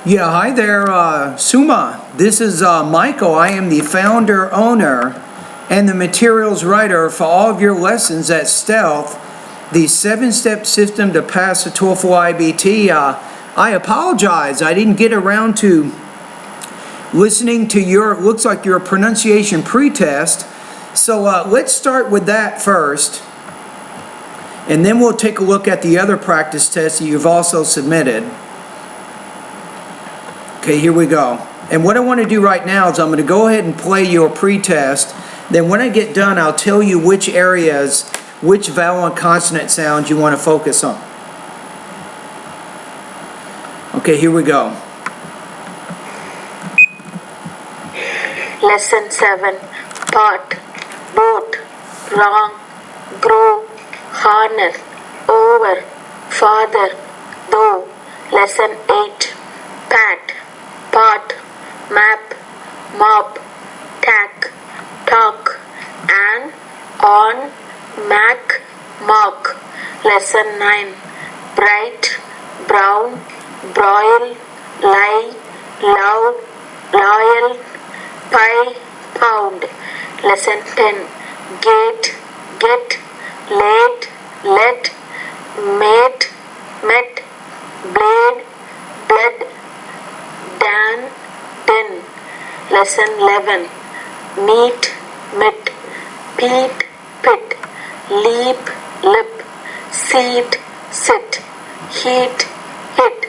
Yeah, hi there, Suma. This is Michael. I am the founder, owner, and the materials writer for all of your lessons at Stealth, the 7-step system to pass the TOEFL IBT. I apologize. I didn't get around to listening to your, it looks like your pronunciation pretest. So let's start with that first. And then we'll take a look at the other practice tests that you've also submitted. Okay, here we go. And what I want to do right now is I'm going to go ahead and play your pretest. Then when I get done, I'll tell you which areas, which vowel and consonant sounds you want to focus on. Okay, here we go. Lesson 7. Part. Boat. Wrong. Grow. Harness. Over. Father. Though. Lesson 8. Pat. Pot. Map. Mop. Tack. Talk. And. On. Mac. Mock. Lesson 9. Bright. Brown. Broil. Lie. Loud. Loyal. Pie. Pound. Lesson 10. Gate. Get. Late. Let. Mate. Met. Blade. Blood. Dan. Den. Lesson 11. Meet. Mit. Peat. Pit. Leap. Lip. Seat. Sit. Heat. Hit.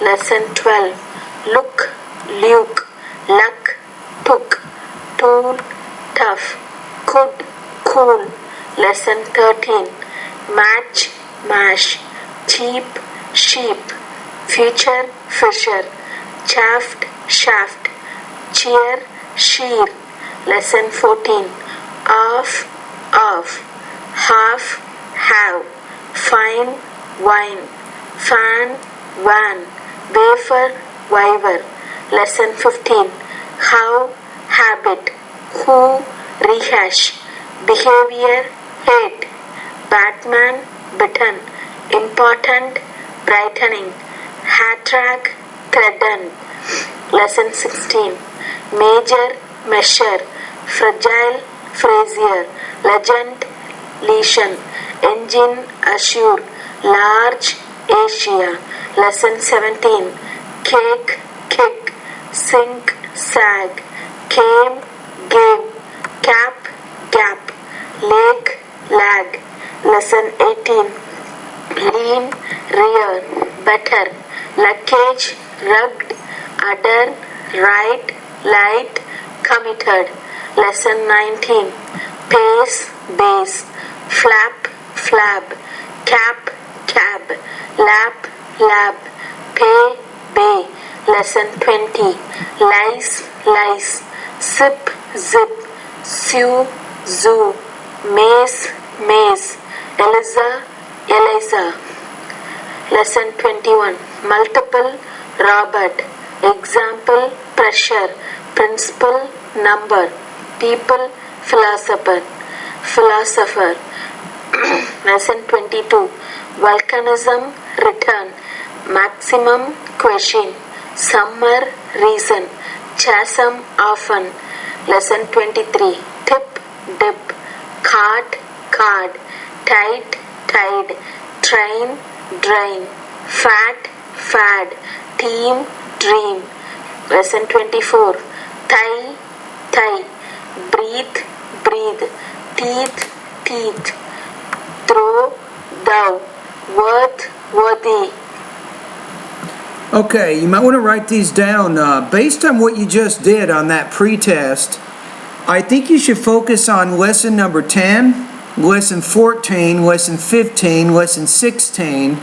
Lesson 12. Look. Luke. Luck. Took. Tool. Tough. Could. Cool. Lesson 13. Match. Mash. Cheap. Sheep. Future. Fisher. Chaffed. Shaft. Cheer. Shear. Lesson 14. Off. Off. Half. Have. Fine. Wine. Fan. Van. Wafer. Wiver. Lesson 15. How. Habit. Who. Rehash. Behavior. Hate. Batman. Bitten. Important. Brightening. Hat rack. Threaten. Lesson 16. Major. Measure. Fragile. Frazier. Legend. Lesion. Engine. Assure. Large. Asia. Lesson 17. Cake. Kick. Sink. Sag. Came. Gave. Cap. Gap. Lake. Lag. Lesson 18. Lean. Rear. Better. Luggage. Rugged. Udder. Right. Light. Committed. Lesson 19. Pace. Base. Flap. Flab. Cap. Cab. Lap. Lab. Pay. Bay. Lesson 20. Lice. Lice. Sip. Zip. Sue. Zoo. Maze. Maze. Eliza. Eliza. Lesson 21. Multiple. Robert. Example. Pressure. Principle. Number. People. Philosopher. Philosopher. Lesson 22. Volcanism. Return. Maximum. Question. Summer. Reason. Chasm. Often. Lesson 23. Tip. Dip. Cart. Card. Tight. Tide. Train. Drain. Fat. Fad. Team. Dream. Lesson 24. Tie. Tie. Breathe. Breathe. Teeth. Teeth. Throw. Thou. Worth. Worthy. Okay, you might want to write these down. Based on what you just did on that pretest, I think you should focus on lesson number 10, lesson 14, lesson 15, lesson 16,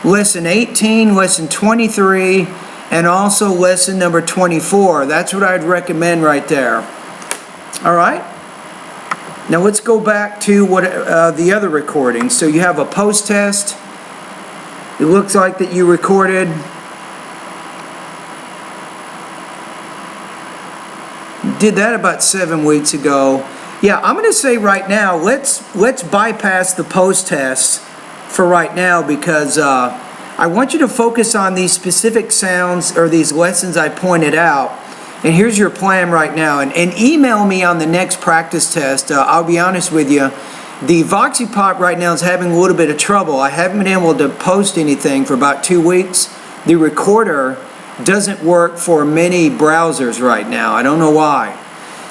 lesson 18, lesson 23, and also lesson number 24. That's what I'd recommend right there. All right? Now let's go back to what the other recording. So you have a post-test. It looks like that you recorded. Did that about 7 weeks ago. Yeah, I'm going to say right now, let's bypass the post-test for right now because I want you to focus on these specific sounds or these lessons I pointed out. And here's your plan right now. And email me on the next practice test. I'll be honest with you. The VoxyPop right now is having a little bit of trouble. I haven't been able to post anything for about 2 weeks. The recorder doesn't work for many browsers right now. I don't know why.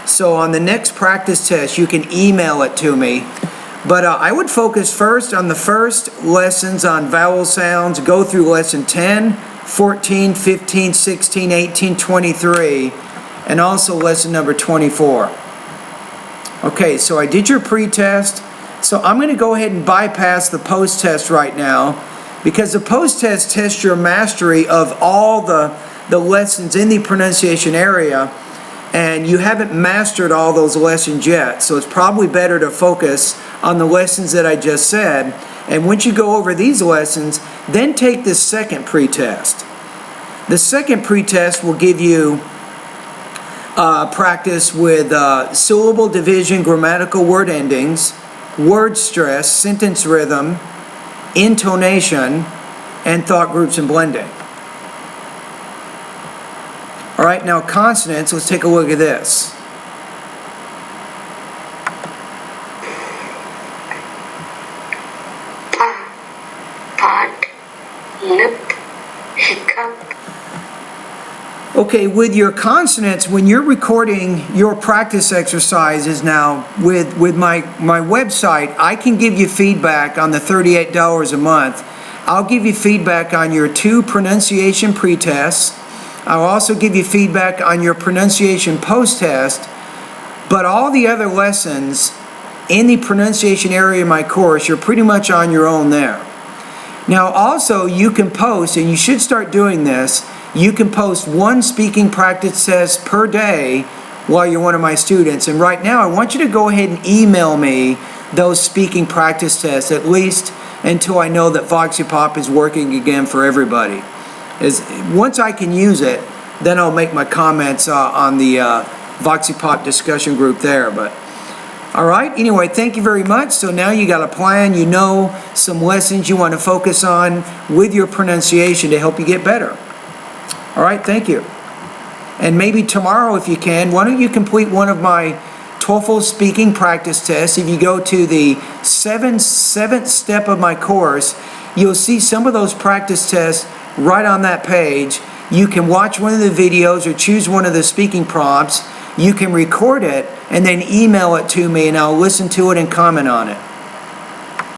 So on the next practice test, you can email it to me. But I would focus first on the first lessons on vowel sounds. Go through lesson 10, 14, 15, 16, 18, 23, and also lesson number 24. Okay, so I did your pre-test. So I'm going to go ahead and bypass the post-test right now, because the post-test tests your mastery of all the lessons in the pronunciation area, and you haven't mastered all those lessons yet. So it's probably better to focus on the lessons that I just said. And once you go over these lessons, then take this second pretest. The second pretest will give you practice with syllable division, grammatical word endings, word stress, sentence rhythm, intonation, and thought groups and blending. All right, now consonants, let's take a look at this. Lip, hiccup. Okay, with your consonants, when you're recording your practice exercises now with my website, I can give you feedback on the $38 a month. I'll give you feedback on your 2 pronunciation pretests. I'll also give you feedback on your pronunciation post-test. But all the other lessons in the pronunciation area of my course, you're pretty much on your own there. Now also, you can post, and you should start doing this, you can post 1 speaking practice test per day while you're one of my students. And right now, I want you to go ahead and email me those speaking practice tests, at least until I know that VoxyPop is working again for everybody. Once I can use it, then I'll make my comments on the VoxyPop discussion group there. But all right, anyway, thank you very much. So now you got a plan, you know some lessons you want to focus on with your pronunciation to help you get better. All right, thank you. And maybe tomorrow, if you can, why don't you complete one of my TOEFL speaking practice tests? If you go to the seventh step of my course, you'll see some of those practice tests right on that page. You can watch one of the videos or choose one of the speaking prompts. You can record it and then email it to me, and I'll listen to it and comment on it.